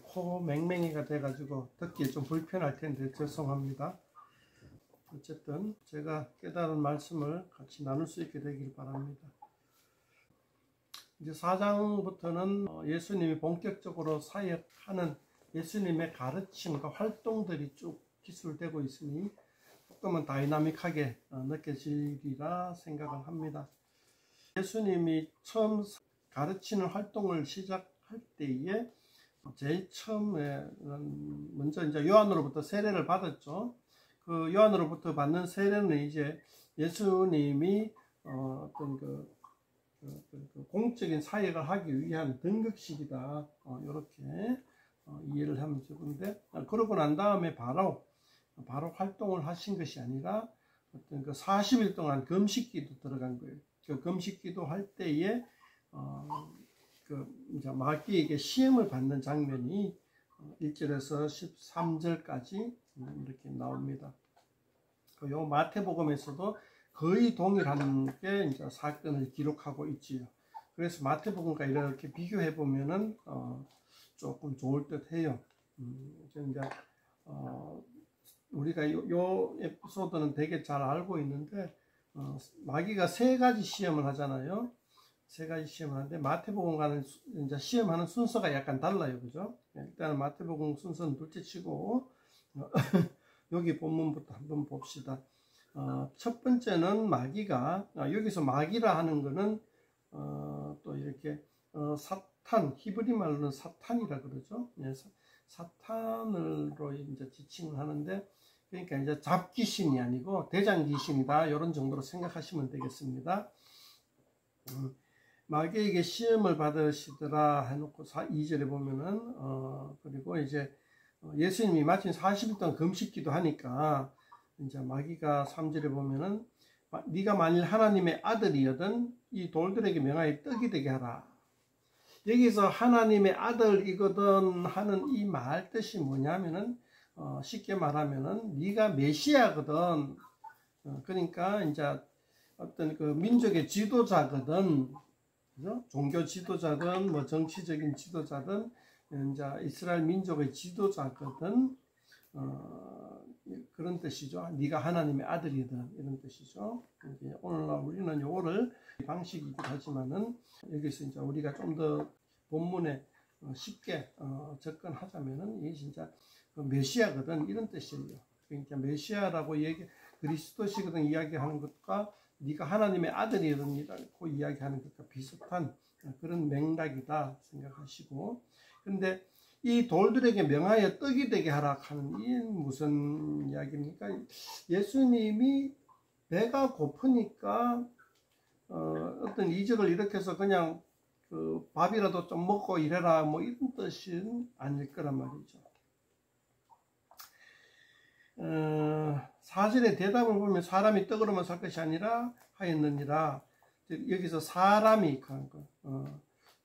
코 맹맹이가 돼가지고 듣기에 좀 불편할 텐데 죄송합니다. 어쨌든 제가 깨달은 말씀을 같이 나눌 수 있게 되길 바랍니다. 이제 4장부터는 예수님이 본격적으로 사역하는 예수님의 가르침과 활동들이 쭉 기술되고 있으니 조금은 다이나믹하게 느껴지리라 생각을 합니다. 예수님이 처음 가르치는 활동을 시작할 때에 제일 처음에 먼저 이제 요한으로부터 세례를 받았죠. 그 요한으로부터 받는 세례는 이제 예수님이 어떤 공적인 사역을 하기 위한 등극식이다. 이렇게 이해를 하면 좋은데, 그러고 난 다음에 바로 활동을 하신 것이 아니라 어떤 40일 동안 금식기도 들어간 거예요. 그 금식기도 할 때에 이제 마귀에게 시험을 받는 장면이 1절에서 13절까지 이렇게 나옵니다. 요 마태복음에서도 거의 동일한 게 이제 사건을 기록하고 있지요. 그래서 마태복음과 이렇게 비교해 보면은 조금 좋을 듯 해요. 이제 우리가 요 에피소드는 되게 잘 알고 있는데 마귀가 세 가지 시험을 하잖아요. 세 가지 시험을 하는데 마태복음과는 이제 시험하는 순서가 약간 달라요, 그죠? 일단은 마태복음 순서는 둘째 치고 여기 본문부터 한번 봅시다. 첫 번째는 마귀가 여기서 마귀라 하는 거는 또 이렇게 사탄, 히브리 말로는 사탄이라 그러죠. 사탄으로 이제 지칭을 하는데, 그러니까 이제 잡귀신이 아니고 대장귀신이다, 이런 정도로 생각하시면 되겠습니다. 마귀에게 시험을 받으시더라 해놓고 2절에 보면은 그리고 이제 예수님이 마침 40일 동안 금식기도 하니까 이제 마귀가 3절에 보면은 네가 만일 하나님의 아들이거든 이 돌들에게 명하여 떡이 되게 하라. 여기서 하나님의 아들이거든 하는 이 말 뜻이 뭐냐면은 쉽게 말하면은 네가 메시아거든. 그러니까 이제 어떤 그 민족의 지도자거든. 그죠? 종교 지도자든 뭐 정치적인 지도자든 이제 이스라엘 민족의 지도자거든. 그런 뜻이죠. 네가 하나님의 아들이든 이런 뜻이죠. 오늘날 우리는 요거를 방식이기도 하지만은 여기서 이제 우리가 좀 더 본문에 쉽게 접근하자면은 이게 진짜 메시아거든 이런 뜻이에요. 그러니까 메시아라고 그리스도시거든 이야기하는 것과 네가 하나님의 아들이라고 이야기하는 것과 비슷한 그런 맥락이다 생각하시고, 근데 이 돌들에게 명하여 떡이 되게 하라 하는 이 무슨 이야기입니까? 예수님이 배가 고프니까 어떤 이적을 일으켜서 그냥 그 밥이라도 좀 먹고 이래라 뭐 이런 뜻은 아닐 거란 말이죠. 4절의 대답을 보면 사람이 떡으로만 살 것이 아니라 하였느니라. 여기서 사람이 한 거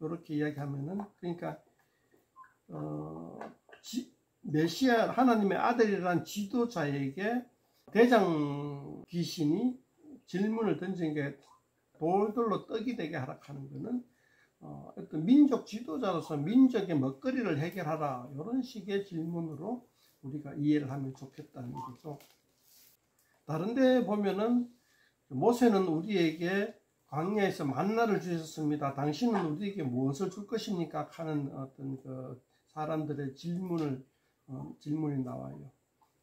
이렇게 이야기하면은, 그러니까 메시아 하나님의 아들이란 지도자에게 대장 귀신이 질문을 던진 게 돌들로 떡이 되게 하라 하는 것은 어떤 민족 지도자로서 민족의 먹거리를 해결하라 이런 식의 질문으로 우리가 이해를 하면 좋겠다는 거죠. 다른 데 보면은 모세는 우리에게 광야에서 만나를 주셨습니다. 당신은 우리에게 무엇을 줄 것입니까? 하는 어떤 그 사람들의 질문이 나와요.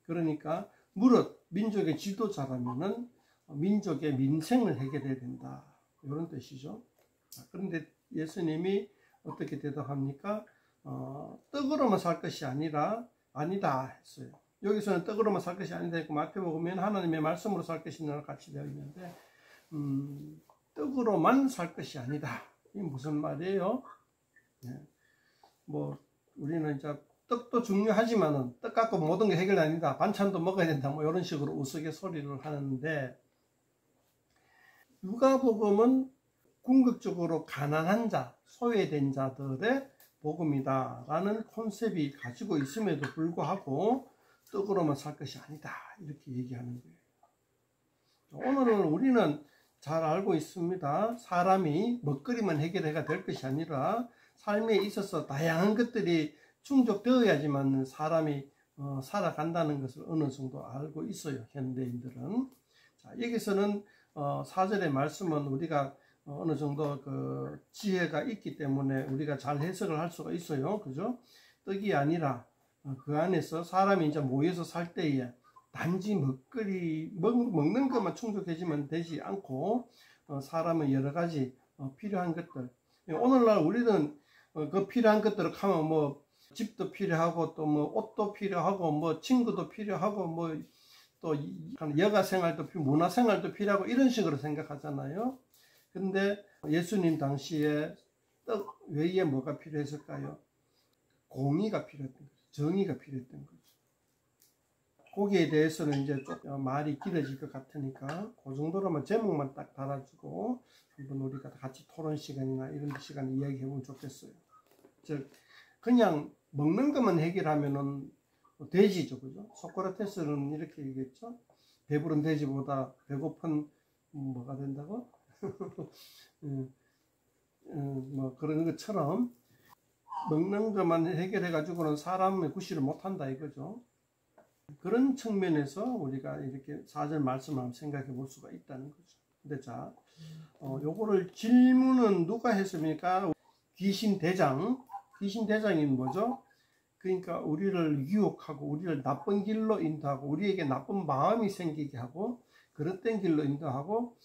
그러니까 무릇 민족의 지도자라면은 민족의 민생을 해결해야 된다, 이런 뜻이죠. 그런데 예수님이 어떻게 대답합니까? 떡으로만 살 것이 아니다 했어요. 여기서는 떡으로만 살 것이 아니다 했고, 마태복음에는 하나님의 말씀으로 살 것이냐랑 같이 되어 있는데 떡으로만 살 것이 아니다, 이게 무슨 말이에요? 뭐 우리는 이제 떡도 중요하지만은 떡 갖고 모든 게 해결 아니다, 반찬도 먹어야 된다, 뭐 이런 식으로 우스갯소리를 하는데, 누가복음은 궁극적으로 가난한 자, 소외된 자들의 복음이다 라는 콘셉트이 가지고 있음에도 불구하고 떡으로만 살 것이 아니다, 이렇게 얘기하는 거예요. 오늘은 우리는 잘 알고 있습니다. 사람이 먹거리만 해결해가 될 것이 아니라 삶에 있어서 다양한 것들이 충족되어야지만 사람이 살아간다는 것을 어느 정도 알고 있어요. 현대인들은. 자, 여기서는 4절의 말씀은 우리가 어느 정도 그 지혜가 있기 때문에 우리가 잘 해석을 할 수가 있어요. 그죠? 떡이 아니라 그 안에서 사람이 이제 모여서 살 때에 단지 먹는 것만 충족해지면 되지 않고 사람은 여러 가지 필요한 것들. 오늘날 우리는 그 필요한 것들을 하면 뭐 집도 필요하고 또 뭐 옷도 필요하고 뭐 친구도 필요하고 뭐 또 여가 생활도 문화 생활도 필요하고 이런 식으로 생각하잖아요. 근데 예수님 당시에 떡 외에 뭐가 필요했을까요? 공의가 필요했던 거죠. 정의가 필요했던 거죠. 거기에 대해서는 이제 좀 말이 길어질 것 같으니까 그 정도로만 제목만 딱 달아주고 한번 우리가 같이 토론 시간이나 이런 시간에 이야기해보면 좋겠어요. 즉 그냥 먹는 것만 해결하면은 돼지죠, 그죠? 소크라테스는 이렇게 얘기했죠. 배부른 돼지보다 배고픈 뭐가 된다고? 뭐 그런 것처럼 먹는 것만 해결해 가지고는 사람의 구실을 못한다 이거죠. 그런 측면에서 우리가 이렇게 4절 말씀을 한번 생각해 볼 수가 있다는 거죠. 근데 자, 요거를 질문은 누가 했습니까? 귀신 대장이 뭐죠? 그러니까 우리를 유혹하고 우리를 나쁜 길로 인도하고 우리에게 나쁜 마음이 생기게 하고 그릇된 길로 인도하고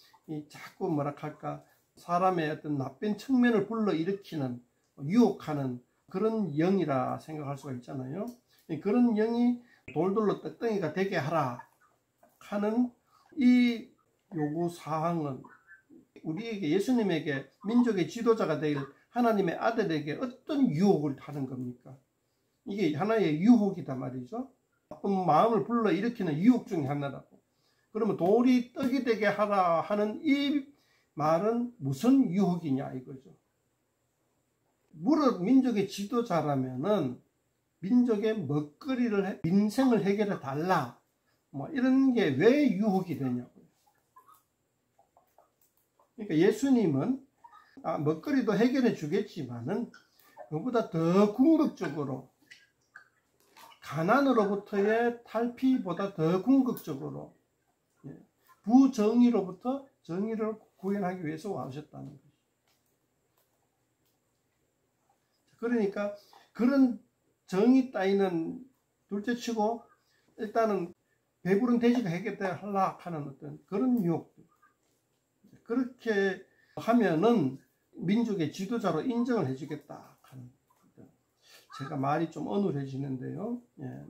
자꾸 뭐라 할까 사람의 어떤 나쁜 측면을 불러일으키는 유혹하는 그런 영이라 생각할 수가 있잖아요. 그런 영이 돌돌로 떡덩이가 되게 하라 하는 이 요구사항은 우리에게 예수님에게 민족의 지도자가 될 하나님의 아들에게 어떤 유혹을 하는 겁니까? 이게 하나의 유혹이다 말이죠. 나쁜 마음을 불러일으키는 유혹 중에 하나라고. 그러면 돌이 떡이 되게 하라 하는 이 말은 무슨 유혹이냐 이거죠. 무릇 민족의 지도자라면은 민족의 먹거리를 민생을 해결해 달라 뭐 이런 게 왜 유혹이 되냐고요. 그러니까 예수님은 먹거리도 해결해 주겠지만은 그보다 더 궁극적으로 가난으로부터의 탈피보다 더 궁극적으로 부정의로부터 정의를 구현하기 위해서 와주셨다는 거죠. 그러니까 그런 정의 따위는 둘째치고 일단은 배부른 돼지가 해결하려 하는 어떤 그런 유혹. 그렇게 하면은 민족의 지도자로 인정을 해주겠다 하는. 제가 말이 좀 어눌해지는데요.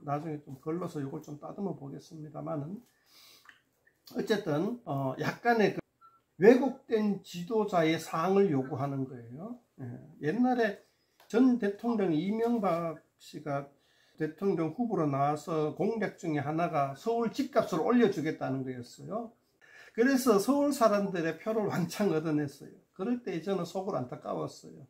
나중에 좀 걸러서 이걸 좀 따듬어 보겠습니다만은 어쨌든 약간의 그 왜곡된 지도자의 사항을 요구하는 거예요. 옛날에 전 대통령 이명박 씨가 대통령 후보로 나와서 공약 중에 하나가 서울 집값을 올려주겠다는 거였어요. 그래서 서울 사람들의 표를 왕창 얻어냈어요. 그럴 때 저는 속으로 안타까웠어요.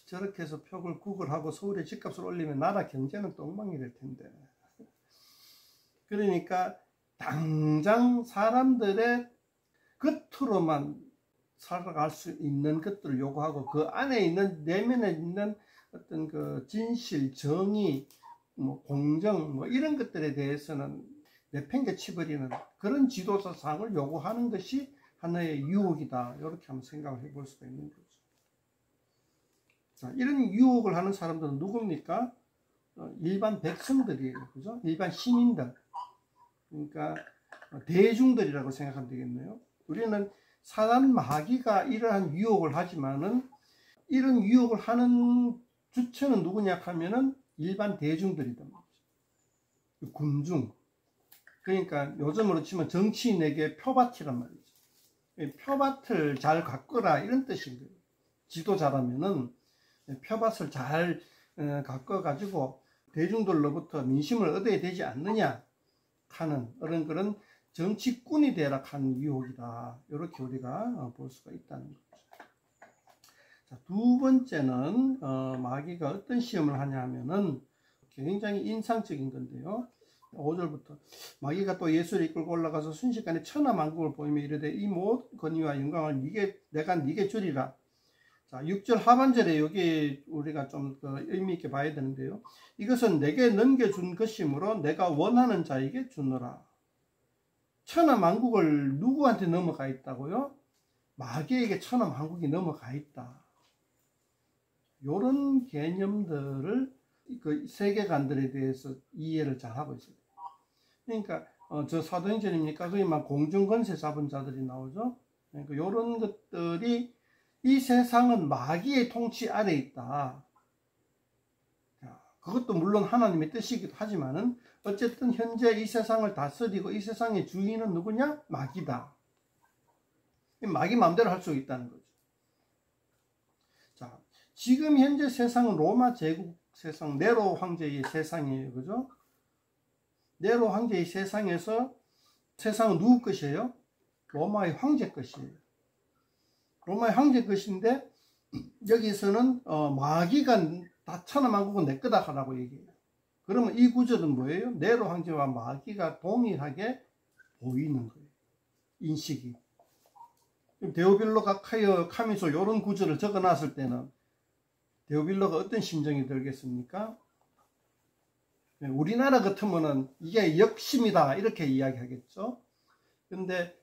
저렇게 해서 표를 구걸하고 서울의 집값을 올리면 나라 경제는 똥망이 될 텐데. 그러니까 당장 사람들의 겉으로만 살아갈 수 있는 것들을 요구하고 그 안에 있는 내면에 있는 어떤 그 진실, 정의, 뭐 공정 뭐 이런 것들에 대해서는 내팽개쳐버리는 그런 지도자상을 요구하는 것이 하나의 유혹이다. 이렇게 한번 생각을 해볼 수가 있는 거죠. 자, 이런 유혹을 하는 사람들은 누굽니까? 일반 백성들이에요. 그죠? 일반 시민들. 그러니까 대중들이라고 생각하면 되겠네요. 우리는 사단 마귀가 이러한 유혹을 하지만은 이런 유혹을 하는 주체는 누구냐 하면은 일반 대중들이다 말이죠. 군중. 그러니까 요즘으로 치면 정치인에게 표밭이란 말이죠. 표밭을 잘 가꿔라 이런 뜻인 거예요. 지도자라면은 표밭을 잘 가꿔가지고 대중들로부터 민심을 얻어야 되지 않느냐 하는 그런 정치꾼이 되라 하는 유혹이다. 이렇게 우리가 볼 수가 있다는 거죠. 자, 두 번째는 마귀가 어떤 시험을 하냐 하면은 굉장히 인상적인 건데요. 5절부터 마귀가 또 예수를 이끌고 올라가서 순식간에 천하만국을 보이며 이르되 이 모든 권위와 영광을 내가 네게 주리라. 자, 6절 하반절에 여기 우리가 좀 의미 있게 봐야 되는데요. 이것은 내게 넘겨준 것이므로 내가 원하는 자에게 주노라. 천하만국을 누구한테 넘어가 있다고요? 마귀에게 천하만국이 넘어가 있다. 이런 개념들을 그 세계관들에 대해서 이해를 잘하고 있어요. 그러니까 저 사도행전입니까? 거기 막 공중권세 잡은 자들이 나오죠. 그러니까 이런 것들이 이 세상은 마귀의 통치 아래 있다. 그것도 물론 하나님의 뜻이기도 하지만은 어쨌든 현재 이 세상을 다스리고 이 세상의 주인은 누구냐? 마귀다. 마귀 마음대로 할 수 있다는 거죠. 자, 지금 현재 세상은 로마 제국 세상, 네로 황제의 세상이에요. 그죠? 네로 황제의 세상에서 세상은 누구 것이에요? 로마의 황제 것이에요. 로마의 황제 것인데 여기서는 마귀가 다 천하만국은 내 거다 하라고 얘기해요. 그러면 이 구절은 뭐예요? 네로 황제와 마귀가 동일하게 보이는 거예요. 인식이. 데오빌로가 카미소 이런 구절을 적어놨을 때는 데오빌로가 어떤 심정이 들겠습니까? 우리나라 같으면은 이게 역심이다 이렇게 이야기하겠죠. 근데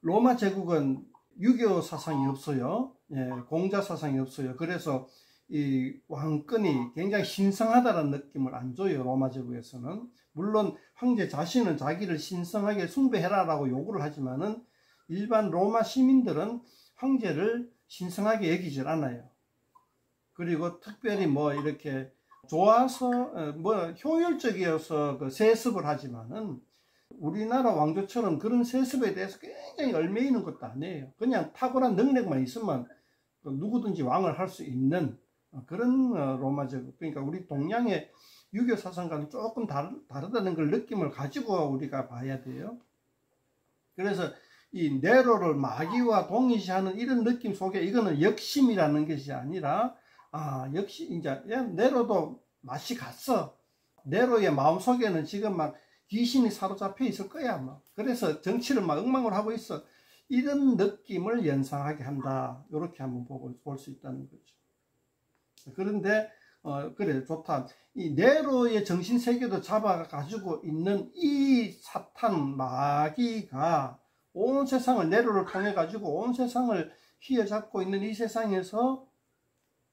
로마 제국은 유교 사상이 없어요. 예, 공자 사상이 없어요. 그래서 이 왕권이 굉장히 신성하다는 느낌을 안 줘요. 로마 제국에서는. 물론 황제 자신은 자기를 신성하게 숭배해라라고 요구를 하지만은 일반 로마 시민들은 황제를 신성하게 여기질 않아요. 그리고 특별히 뭐 이렇게 좋아서 뭐 효율적이어서 그 세습을 하지만은 우리나라 왕조처럼 그런 세습에 대해서 굉장히 얽매이는 것도 아니에요. 그냥 탁월한 능력만 있으면 누구든지 왕을 할 수 있는 그런 로마 제국. 그러니까 우리 동양의 유교 사상과는 조금 다르다는 걸 느낌을 가지고 우리가 봐야 돼요. 그래서 이 네로를 마귀와 동일시하는 이런 느낌 속에 이거는 역심이라는 것이 아니라 역시 이제 네로도 맛이 갔어. 네로의 마음속에는 지금 막 귀신이 사로잡혀 있을 거야. 막. 그래서 정치를 막 엉망으로 하고 있어. 이런 느낌을 연상하게 한다. 이렇게 한번 볼 수 있다는 거죠. 그런데 그래 좋다. 이 네로의 정신세계도 잡아가지고 있는 이 사탄 마귀가 온 세상을 네로를 통해 가지고 온 세상을 휘어잡고 있는 이 세상에서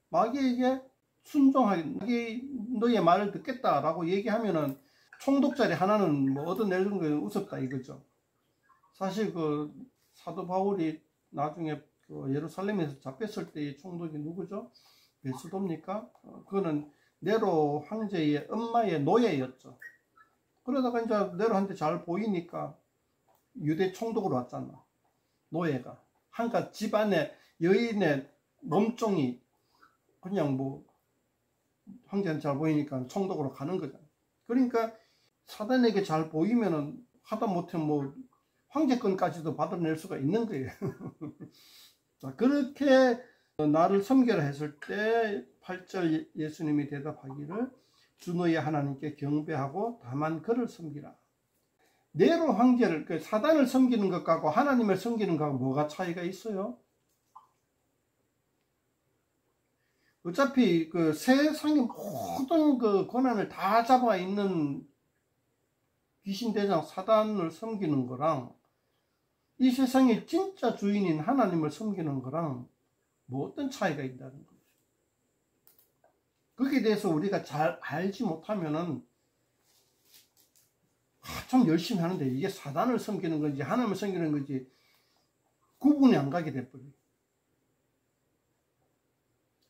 마귀에게 순종하게 마귀 너의 말을 듣겠다라고 얘기하면은 총독자리 하나는 뭐 얻어내는 게 우습다 이거죠. 사실 그 사도 바울이 나중에 그 예루살렘에서 잡혔을 때의 총독이 누구죠? 베스도입니까? 그거는 네로 황제의 엄마의 노예였죠. 그러다가 이제 네로한테 잘 보이니까 유대 총독으로 왔잖아. 노예가. 한가 집안의 여인의 몸종이 그냥 뭐 황제한테 잘 보이니까 총독으로 가는 거잖아. 그러니까 사단에게 잘 보이면은 하다못해 뭐 황제권까지도 받아낼 수가 있는 거예요. 자, 그렇게 나를 섬겨라 했을 때 8절 예수님이 대답하기를 주 너의 하나님께 경배하고 다만 그를 섬기라. 네로 황제를 그 사단을 섬기는 것하고 하나님을 섬기는 것하고 뭐가 차이가 있어요? 어차피 그 세상의 모든 그 권한을 다 잡아 있는 귀신 대장 사단을 섬기는 거랑 이 세상의 진짜 주인인 하나님을 섬기는 거랑 뭐 어떤 차이가 있다는 거죠. 거기에 대해서 우리가 잘 알지 못하면은 참 열심히 하는데 이게 사단을 섬기는 건지 하나님을 섬기는 건지 구분이 안 가게 돼버려요.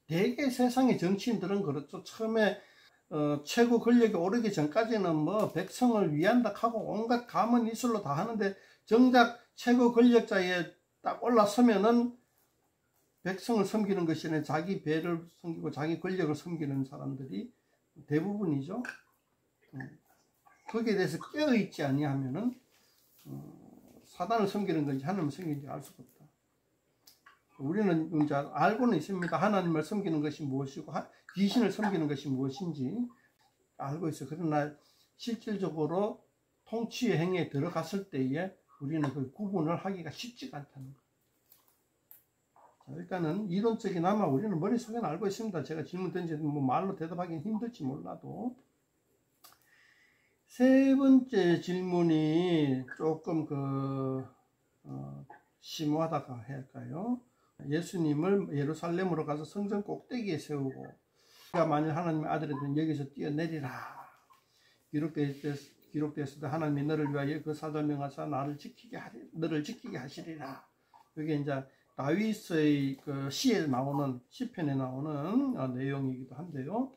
대개 세상의 정치인들은 그렇죠. 처음에 최고 권력에 오르기 전까지는 뭐 백성을 위한다 하고 온갖 감언 이술로 다 하는데 정작 최고 권력자에 딱 올라서면은 백성을 섬기는 것이 아니라 자기 배를 섬기고 자기 권력을 섬기는 사람들이 대부분이죠. 거기에 대해서 깨어있지 아니하면은 사단을 섬기는 건지 하나님을 섬기는지 알 수가 없다. 우리는 이제 알고는 있습니다. 하나님을 섬기는 것이 무엇이고 귀신을 섬기는 것이 무엇인지 알고 있어요. 그러나 실질적으로 통치의 행위에 들어갔을 때에 우리는 그 구분을 하기가 쉽지가 않다는 거예요. 자, 일단은 이론적이나마 우리는 머릿속에는 알고 있습니다. 제가 질문 던지면 뭐 말로 대답하기는 힘들지 몰라도. 세 번째 질문이 조금 심오하다고 할까요? 예수님을 예루살렘으로 가서 성전 꼭대기에 세우고, 내가 만일 하나님의 아들이든 여기서 뛰어내리라. 기록되었을 때 하나님이 너를 위하여 그 사자 명하사 너를 지키게 하시리라. 이게 이제 다윗의 그 시에 나오는, 시편에 나오는 내용이기도 한데요.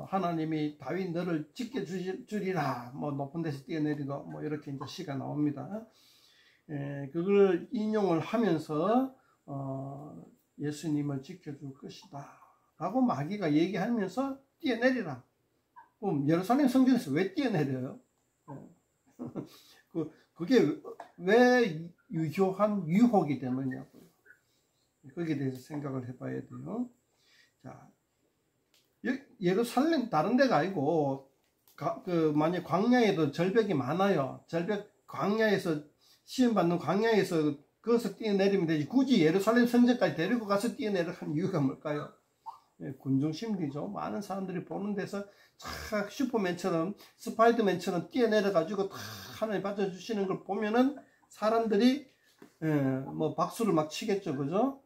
하나님이 다윗 너를 지켜주리라. 뭐 높은 데서 뛰어내리고 뭐 이렇게 이제 시가 나옵니다. 그걸 인용을 하면서 예수님을 지켜줄 것이다 라고 마귀가 얘기하면서 뛰어내리라. 그럼 예루살렘 성전에서 왜 뛰어내려요? 그게 왜 유효한 유혹이 되느냐고요. 거기에 대해서 생각을 해봐야 돼요. 자, 예루살렘 다른 데가 아니고 만약 광야에도 절벽이 많아요. 광야에서 시험받는 광야에서 거기서 뛰어내리면 되지, 굳이 예루살렘 성전까지 데리고 가서 뛰어내려 한 이유가 뭘까요? 군중 심리죠. 많은 사람들이 보는 데서 착 슈퍼맨처럼, 스파이더맨처럼 뛰어내려 가지고 다 하나님 받아주시는 걸 보면은 사람들이 뭐 박수를 막 치겠죠. 그죠?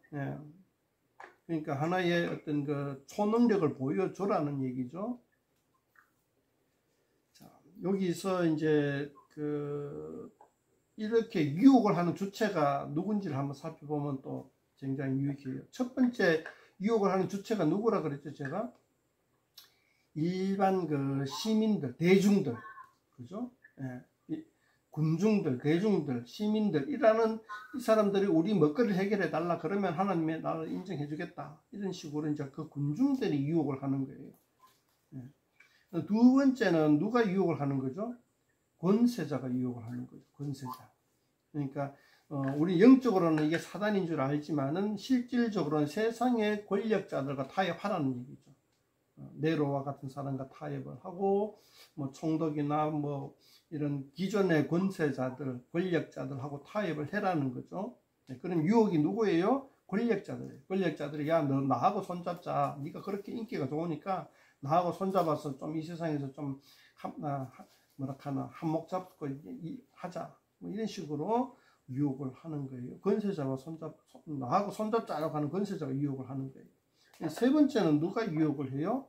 그러니까 하나의 어떤 그 초능력을 보여줘라는 얘기죠. 자, 여기서 이제 이렇게 유혹을 하는 주체가 누군지를 한번 살펴보면 또 굉장히 유익해요. 첫 번째 유혹을 하는 주체가 누구라 그랬죠, 제가? 일반 시민들, 대중들, 그죠? 군중들, 대중들, 시민들이라는 이 사람들이 우리 먹거리를 해결해 달라 그러면 하나님의 나를 인정해 주겠다. 이런 식으로 이제 그 군중들이 유혹을 하는 거예요. 두 번째는 누가 유혹을 하는 거죠? 권세자가 유혹을 하는 거죠. 권세자. 그러니까 우리 영적으로는 이게 사단인 줄 알지만은 실질적으로는 세상의 권력자들과 타협하라는 얘기죠. 네로와 같은 사람과 타협을 하고, 뭐 총독이나 뭐 이런 기존의 권세자들, 권력자들하고 타협을 해라는 거죠. 그럼 유혹이 누구예요? 권력자들이 야, 너 나하고 손잡자. 네가 그렇게 인기가 좋으니까 나하고 손잡아서 좀 이 세상에서 좀 한몫 잡고 하자. 뭐 이런 식으로 유혹을 하는 거예요. 권세자와 나하고 손잡자라고 하는 권세자가 유혹을 하는 거예요. 세 번째는 누가 유혹을 해요?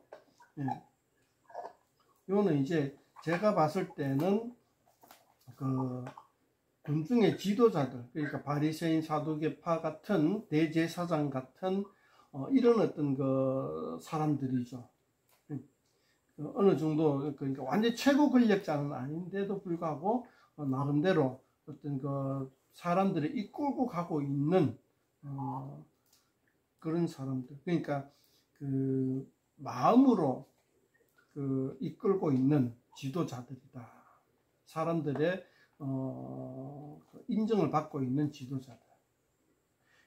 이거는 이제 제가 봤을 때는 군중의 지도자들, 그러니까 바리새인, 사두개파 같은 대제사장 같은 이런 어떤 사람들이죠. 어느 정도 그러니까 완전 최고 권력자는 아닌데도 불구하고 나름대로 어떤 사람들을 이끌고 가고 있는 그런 사람들, 그러니까 마음으로 이끌고 있는 지도자들이다. 사람들의 인정을 받고 있는 지도자들.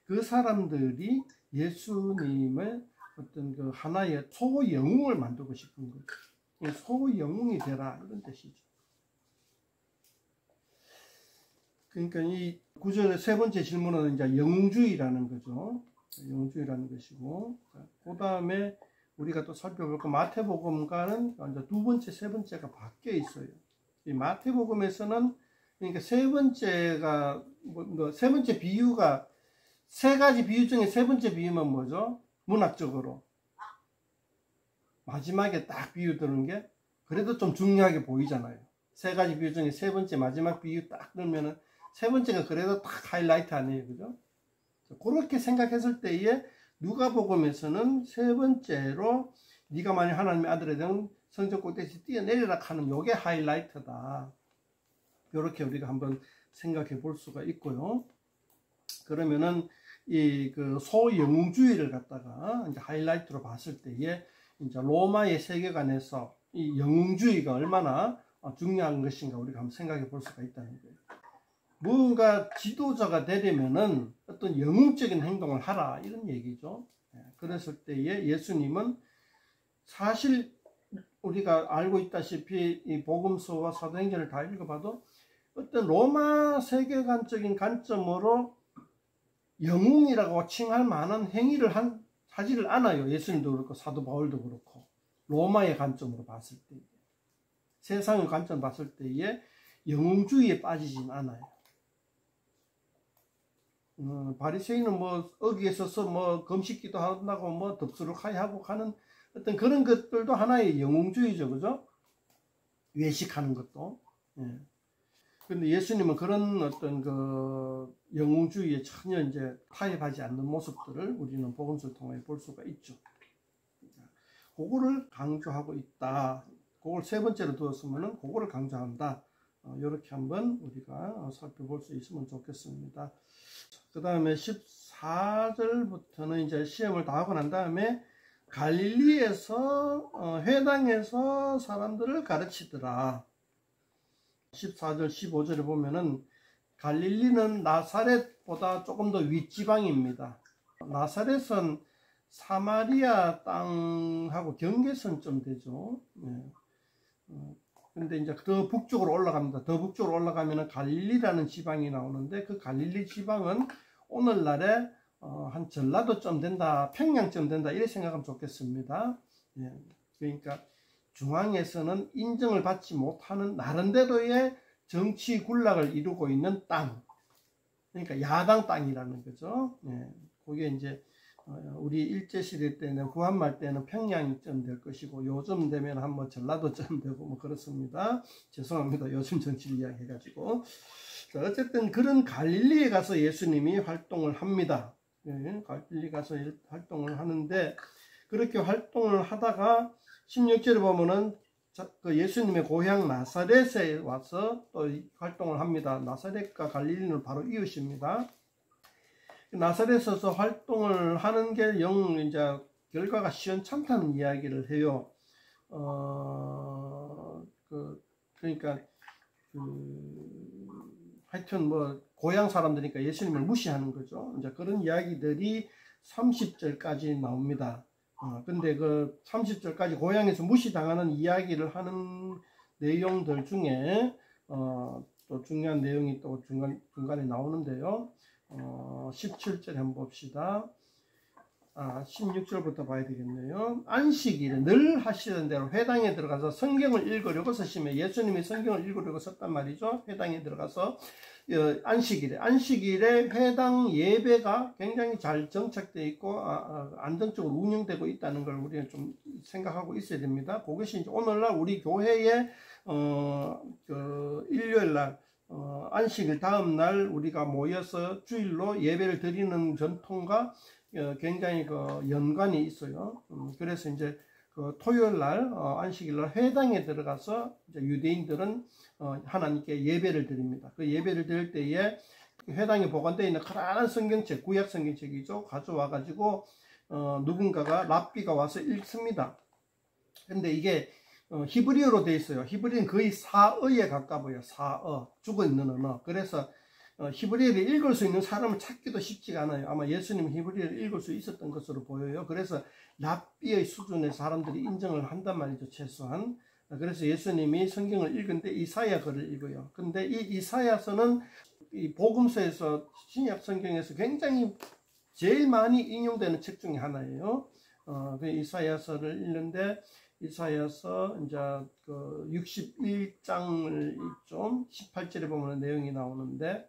그 사람들이 예수님의 어떤 하나의 소영웅을 만들고 싶은 거죠. 소영웅이 되라, 이런 뜻이죠. 그러니까 이 구절의 세 번째 질문은 이제 영웅주의라는 거죠. 영웅주의라는 것이고, 그 다음에 우리가 또 살펴볼 거 마태복음과는 이제 두 번째, 세 번째가 바뀌어 있어요. 이 마태복음에서는 그러니까 세 번째가 세 번째 비유가 세 가지 비유 중에 세 번째 비유는 뭐죠? 문학적으로 마지막에 딱 비유 드는 게 그래도 좀 중요하게 보이잖아요. 세 가지 비유 중에 세 번째 마지막 비유 딱 넣으면은 세 번째가 그래도 딱 하이라이트 아니에요, 그죠? 그렇게 생각했을 때에 누가복음에서는 세 번째로 네가 만약 하나님의 아들에 대한 성전 꼭대기에서 뛰어내리라 하는 요게 하이라이트다. 이렇게 우리가 한번 생각해 볼 수가 있고요. 그러면은 이 소영웅주의를 갖다가 이제 하이라이트로 봤을 때에 이제 로마의 세계관에서 이 영웅주의가 얼마나 중요한 것인가 우리가 한번 생각해 볼 수가 있다는 거예요. 무언가 지도자가 되려면은 어떤 영웅적인 행동을 하라, 이런 얘기죠. 그랬을 때에 예수님은 사실 우리가 알고 있다시피 이 복음서와 사도행전을 다 읽어봐도 어떤 로마 세계관적인 관점으로 영웅이라고 칭할 만한 행위를 하지를 않아요. 예수님도 그렇고 사도 바울도 그렇고. 로마의 관점으로 봤을 때, 세상의 관점 봤을 때에 영웅주의에 빠지진 않아요. 바리새인은 뭐 어귀에 서서 뭐 금식기도 한다고 뭐 덥수룩하게 하고 하는 어떤 그런 것들도 하나의 영웅주의죠, 그죠? 외식하는 것도. 예. 근데 예수님은 그런 어떤 그 영웅주의에 전혀 이제 타협하지 않는 모습들을 우리는 복음서를 통해 볼 수가 있죠. 그거를 강조하고 있다. 그걸 세 번째로 두었으면은 그거를 강조한다. 이렇게 한번 우리가 살펴볼 수 있으면 좋겠습니다. 그 다음에 14절부터는 이제 시험을 다 하고 난 다음에 갈릴리에서 회당에서 사람들을 가르치더라. 14절 15절에 보면은 갈릴리는 나사렛보다 조금 더 윗지방입니다. 나사렛은 사마리아 땅하고 경계선쯤 되죠. 네. 근데 이제 더 북쪽으로 올라갑니다. 더 북쪽으로 올라가면은 갈릴리라는 지방이 나오는데 그 갈릴리 지방은 오늘날에 한 전라도쯤 된다, 평양쯤 된다 이렇게 생각하면 좋겠습니다. 예. 그러니까 중앙에서는 인정을 받지 못하는 나름대로의 정치 군락을 이루고 있는 땅, 그러니까 야당 땅이라는 거죠. 예. 그게 이제 우리 일제시대 때는 구한말 때는 평양쯤 될 것이고 요즘 되면 한번 전라도쯤 되고 뭐 그렇습니다. 죄송합니다. 요즘 정치를 이야기해가지고. 자, 어쨌든 그런 갈릴리에 가서 예수님이 활동을 합니다. 예, 갈릴리 가서 활동을 하는데 그렇게 활동을 하다가 16절에 보면은 그 예수님의 고향 나사렛에 와서 또 활동을 합니다. 나사렛과 갈릴리는 바로 이웃입니다. 나사렛에서 활동을 하는 게 이제 결과가 시원찮다는 이야기를 해요. 그러니까 하여튼 뭐 고향 사람들이니까 예수님을 무시하는 거죠. 이제 그런 이야기들이 30절까지 나옵니다. 근데 그 30절까지 고향에서 무시당하는 이야기를 하는 내용들 중에 또 중요한 내용이 또 중간에 나오는데요. 17절 한번 봅시다. 16절부터 봐야 되겠네요. 안식일에 늘 하시던 대로 회당에 들어가서 성경을 읽으려고 서시며, 예수님이 성경을 읽으려고 섰단 말이죠. 회당에 들어가서 안식일에 회당 예배가 굉장히 잘 정착되어 있고 안정적으로 운영되고 있다는 걸 우리는 좀 생각하고 있어야 됩니다. 그것이 이제 오늘날 우리 교회의 일요일날 안식일 다음날 우리가 모여서 주일로 예배를 드리는 전통과 굉장히 연관이 있어요. 그래서 이제 토요일날 안식일날 회당에 들어가서 이제 유대인들은 하나님께 예배를 드립니다. 그 예배를 드릴 때에 회당에 보관되어 있는 커다란 성경책, 구약 성경책이죠. 가져와 가지고 누군가가 랍비가 와서 읽습니다. 근데 이게 히브리어로 되어 있어요. 히브리는 거의 사어에 가까워요. 사어, 죽어있는 언어. 그래서 히브리어를 읽을 수 있는 사람을 찾기도 쉽지가 않아요. 아마 예수님은 히브리어를 읽을 수 있었던 것으로 보여요. 그래서 랍비의 수준의 사람들이 인정을 한단 말이죠. 최소한. 그래서 예수님이 성경을 읽은데 이사야 글을 읽어요. 근데 이 이사야서는 이 복음서에서 신약 성경에서 굉장히 제일 많이 인용되는 책 중에 하나예요. 그 이사야서를 읽는데 이사야서 이제 그 61장을 좀 18절에 보면 내용이 나오는데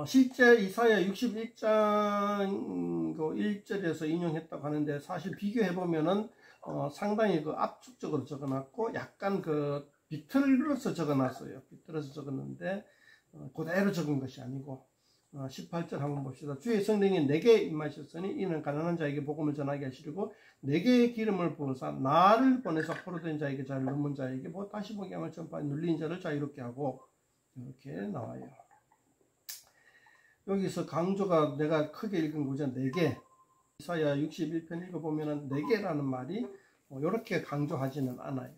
실제 이사야 61장 그 1절에서 인용했다고 하는데 사실 비교해 보면은 상당히 그 압축적으로 적어놨고 약간 그 비틀어서 적어놨어요. 비틀어서 적었는데 그대로 적은 것이 아니고 18절 한번 봅시다. 주의 성령이 내게 임하셨으니 이는 가난한 자에게 복음을 전하게 하시려고 내게 기름을 부으사 나를 보내서 포로된 자에게 자를 넘은 자에게 다시 복음을 전파하여 눌린 자를 자유롭게 하고 이렇게 나와요. 여기서 강조가 내가 크게 읽은 구절 4개, 이사야 61편 읽어보면 4개라는 말이 이렇게 강조하지는 않아요.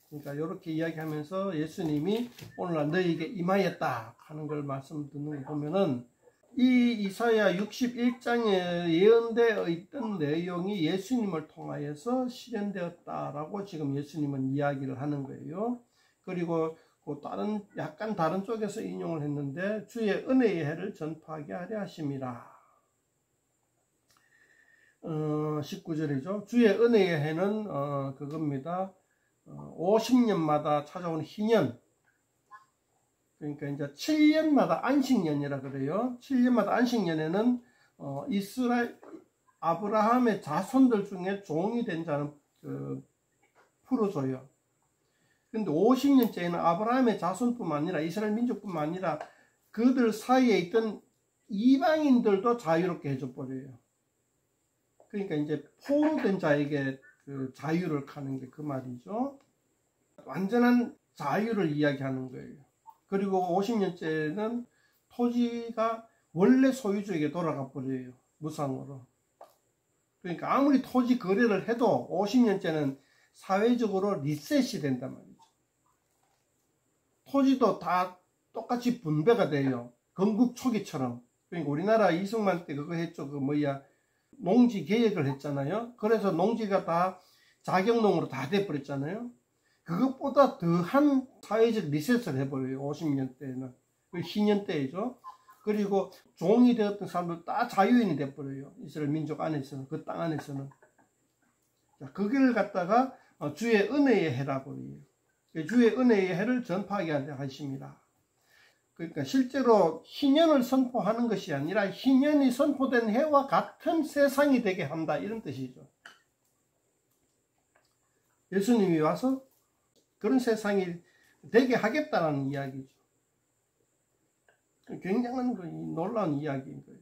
그러니까 이렇게 이야기하면서 예수님이 오늘날 너희에게 임하였다 하는 걸 말씀 듣는 거 보면은 이 이사야 61장에 예언되어 있던 내용이 예수님을 통하여서 실현되었다라고 지금 예수님은 이야기를 하는 거예요. 그리고 약간 다른 쪽에서 인용을 했는데 주의 은혜의 해를 전파하게 하려 하심이라. 19절이죠. 주의 은혜의 해는 그겁니다. 50년마다 찾아오는 희년. 그러니까 이제 7년마다 안식년이라 그래요. 7년마다 안식년에는 아브라함의 자손들 중에 종이 된 자는 풀어줘요. 근데 50년째에는 아브라함의 자손뿐만 아니라 이스라엘 민족뿐만 아니라 그들 사이에 있던 이방인들도 자유롭게 해줘 버려요. 그러니까 이제 포로된 자에게 그 자유를 가는 게 그 말이죠. 완전한 자유를 이야기하는 거예요. 그리고 50년째는 토지가 원래 소유주에게 돌아가 버려요. 무상으로. 그러니까 아무리 토지 거래를 해도 50년째는 사회적으로 리셋이 된단 말이죠. 토지도 다 똑같이 분배가 돼요. 건국 초기처럼. 그러니까 우리나라 이승만 때 그거 했죠. 농지 개혁을 했잖아요. 그래서 농지가 다 자경농으로 다 돼버렸잖아요. 그것보다 더한 사회적 리셋을 해버려요. 50년 때는. 그 희년 때이죠. 그리고 종이 되었던 사람들 다 자유인이 돼버려요. 이스라엘 민족 안에서는, 그 땅 안에서는. 자, 그걸 갖다가 주의 은혜의 해라고 해요. 주의 은혜의 해를 전파하게 하십니다. 그러니까 실제로 희년을 선포하는 것이 아니라 희년이 선포된 해와 같은 세상이 되게 한다, 이런 뜻이죠. 예수님이 와서 그런 세상이 되게 하겠다는 이야기죠. 굉장한 놀라운 이야기인 거예요.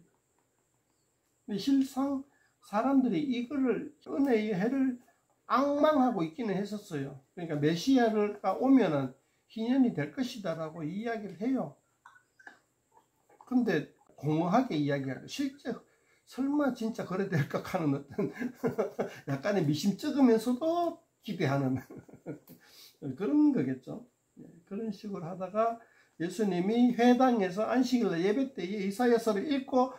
근데 실상 사람들이 이거를 은혜의 해를 앙망하고 있기는 했었어요. 그러니까 메시아가 오면은 희년이 될 것이다라고 이야기를 해요. 근데 공허하게 이야기하고 실제 설마 진짜 그래 될까 하는 어떤 약간의 미심쩍으면서도 기대하는 그런 거겠죠. 그런 식으로 하다가 예수님이 회당에서 안식일 예배 때에 이사야서를 읽고,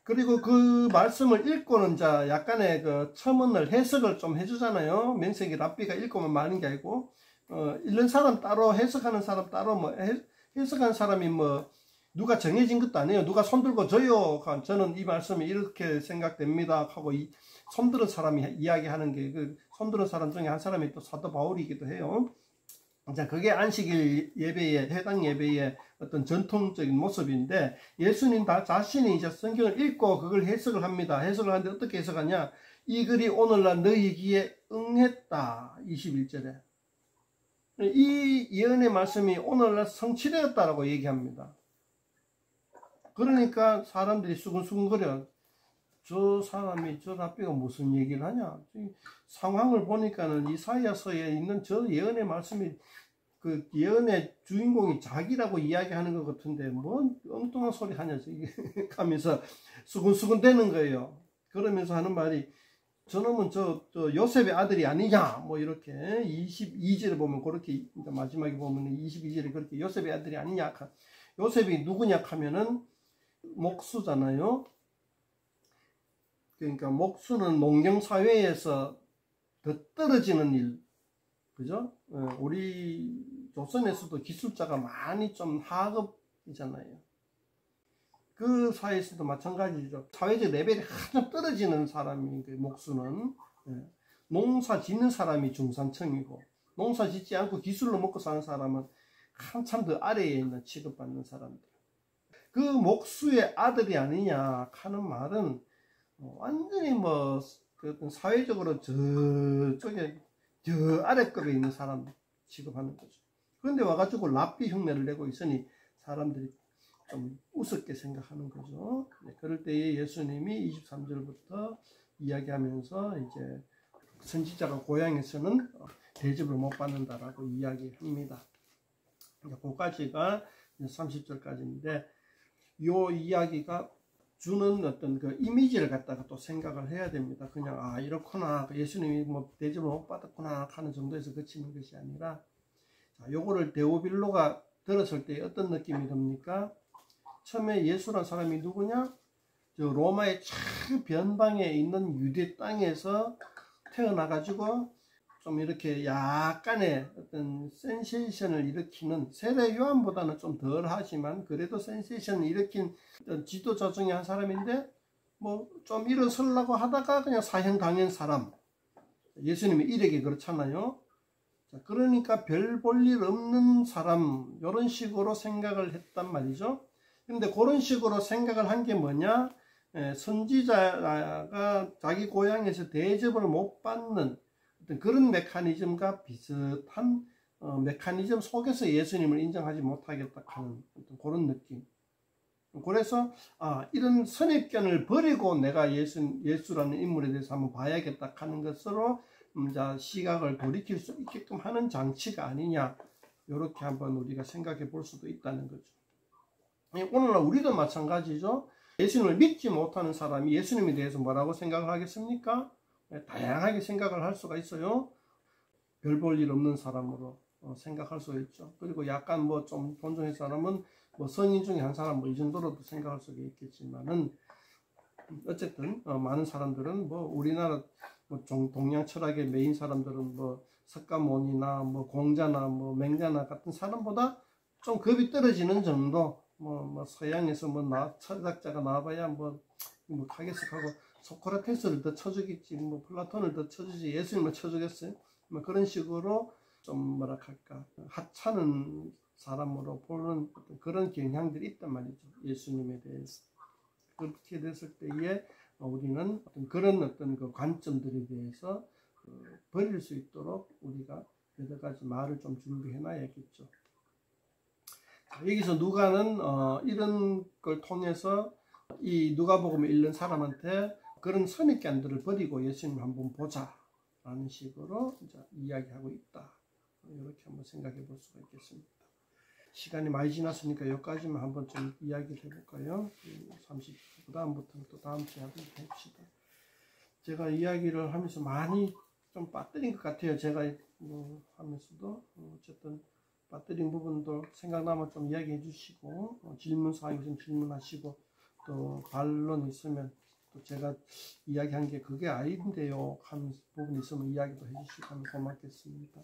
그리고 그 말씀을 읽고는 약간의 그 첨언을 해석을 좀 해주잖아요. 명색이 랍비가 읽고만 마는 게 아니고, 읽는 사람 따로, 해석하는 사람 따로, 해석하는 사람이 누가 정해진 것도 아니에요. 누가 손들고 저요, 저는 이 말씀이 이렇게 생각됩니다 하고 손들은 사람이 이야기하는 게, 그 손들은 사람 중에 한 사람이 또 사도 바울이기도 해요. 자, 그게 안식일 예배의, 해당 예배의 어떤 전통적인 모습인데, 예수님 자신이 이제 성경을 읽고 그걸 해석을 합니다. 해석을 하는데 어떻게 해석하냐? 이 글이 오늘날 너희 귀에 응했다. 21절에. 이 예언의 말씀이 오늘날 성취되었다라고 얘기합니다. 그러니까 사람들이 수근수근거려. 저 사람이, 저 랍비가 무슨 얘기를 하냐? 상황을 보니까는 이사야서에 있는 저 예언의 말씀이, 그 예언의 주인공이 자기라고 이야기하는 것 같은데 뭔 엉뚱한 소리 하냐 하면서 수근수근 되는 거예요. 그러면서 하는 말이, 저놈은 저 요셉의 아들이 아니냐, 이렇게 22절에 보면 그렇게, 마지막에 보면 22절에 그렇게 요셉의 아들이 아니냐. 요셉이 누구냐 하면은 목수잖아요. 그러니까 목수는 농경사회에서 더 떨어지는 일, 그죠? 우리 조선에서도 기술자가 많이 좀 하급이잖아요. 그 사회에서도 마찬가지죠. 사회적 레벨이 한참 떨어지는 사람인 그 목수는. 농사 짓는 사람이 중산층이고, 농사 짓지 않고 기술로 먹고 사는 사람은 한참 더 아래에 있는 취급받는 사람들. 그 목수의 아들이 아니냐 하는 말은 완전히 그 사회적으로 저쪽에 저 아래급에 있는 사람 취급하는 거죠. 그런데 와가지고 랍비 흉내를 내고 있으니 사람들이 좀 우습게 생각하는 거죠. 그럴 때에 예수님이 23절부터 이야기하면서 이제 선지자가 고향에서는 대접을 못 받는다라고 이야기합니다. 그까지가 30절까지인데, 이 이야기가 주는 어떤 그 이미지를 갖다가 또 생각을 해야 됩니다. 그냥 이렇구나, 예수님이 대접을 못 받았구나 하는 정도에서 그치는 것이 아니라, 요거를 데오빌로가 들었을 때 어떤 느낌이 듭니까? 처음에 예수란 사람이 누구냐? 저 로마의 참 변방에 있는 유대 땅에서 태어나가지고 좀 이렇게 약간의 어떤 센세이션을 일으키는 세례 요한보다는 좀 덜 하지만 그래도 센세이션을 일으킨 지도자 중에 한 사람인데 뭐 좀 일어서려고 하다가 그냥 사형 당한 사람. 예수님이 일에게 그렇잖아요. 자, 그러니까 별 볼 일 없는 사람 이런 식으로 생각을 했단 말이죠. 근데 그런 식으로 생각을 한 게 뭐냐? 선지자가 자기 고향에서 대접을 못 받는 어떤 그런 메커니즘과 비슷한 메커니즘 속에서 예수님을 인정하지 못하겠다 하는 어떤 그런 느낌. 그래서 이런 선입견을 버리고 내가 예수라는 인물에 대해서 한번 봐야겠다 하는 것으로 시각을 돌이킬 수 있게끔 하는 장치가 아니냐, 이렇게 한번 우리가 생각해 볼 수도 있다는 거죠. 오늘날 우리도 마찬가지죠. 예수님을 믿지 못하는 사람이 예수님에 대해서 뭐라고 생각을 하겠습니까? 다양하게 생각을 할 수가 있어요. 별 볼 일 없는 사람으로 생각할 수가 있죠. 그리고 약간 뭐 좀 존중할 사람은 뭐 성인 중에 한 사람 뭐 이 정도로도 생각할 수가 있겠지만은 어쨌든 많은 사람들은 뭐 우리나라 뭐 동양 철학의 메인 사람들은 뭐 석가모니나 뭐 공자나 뭐 맹자나 같은 사람보다 좀 급이 떨어지는 정도, 뭐 서양에서 철학자가 나와봐야 뭐 카게스하고 소크라테스를 더 쳐주겠지, 뭐 플라톤을 더 쳐주지 예수님을 쳐주겠어요? 뭐 그런 식으로 좀 뭐라 할까 하찮은 사람으로 보는 그런 경향들이 있단 말이죠. 예수님에 대해서. 그렇게 됐을 때에 우리는 그런 그 관점들에 대해서 버릴 수 있도록 우리가 여러 가지 말을 좀 준비해 놔야겠죠. 여기서 누가는 이런 걸 통해서 이 누가복음을 읽는 사람한테 그런 선입견들을 버리고 예수님 한번 보자 라는 식으로 이제 이야기하고 있다. 이렇게 한번 생각해 볼 수가 있겠습니다. 시간이 많이 지났으니까 여기까지만 한번 좀 이야기를 해볼까요? 30, 그 다음부터는 또 다음 주에 한번 해봅시다. 제가 이야기를 하면서 많이 좀 빠뜨린 것 같아요. 제가 하면서도 어쨌든 빠뜨린 부분도 생각나면 좀 이야기해 주시고, 질문사항 있으면 질문하시고, 또 반론 있으면 또 제가 이야기한 게 그게 아닌데요 하는 부분이 있으면 이야기도 해주시고 하면 고맙겠습니다.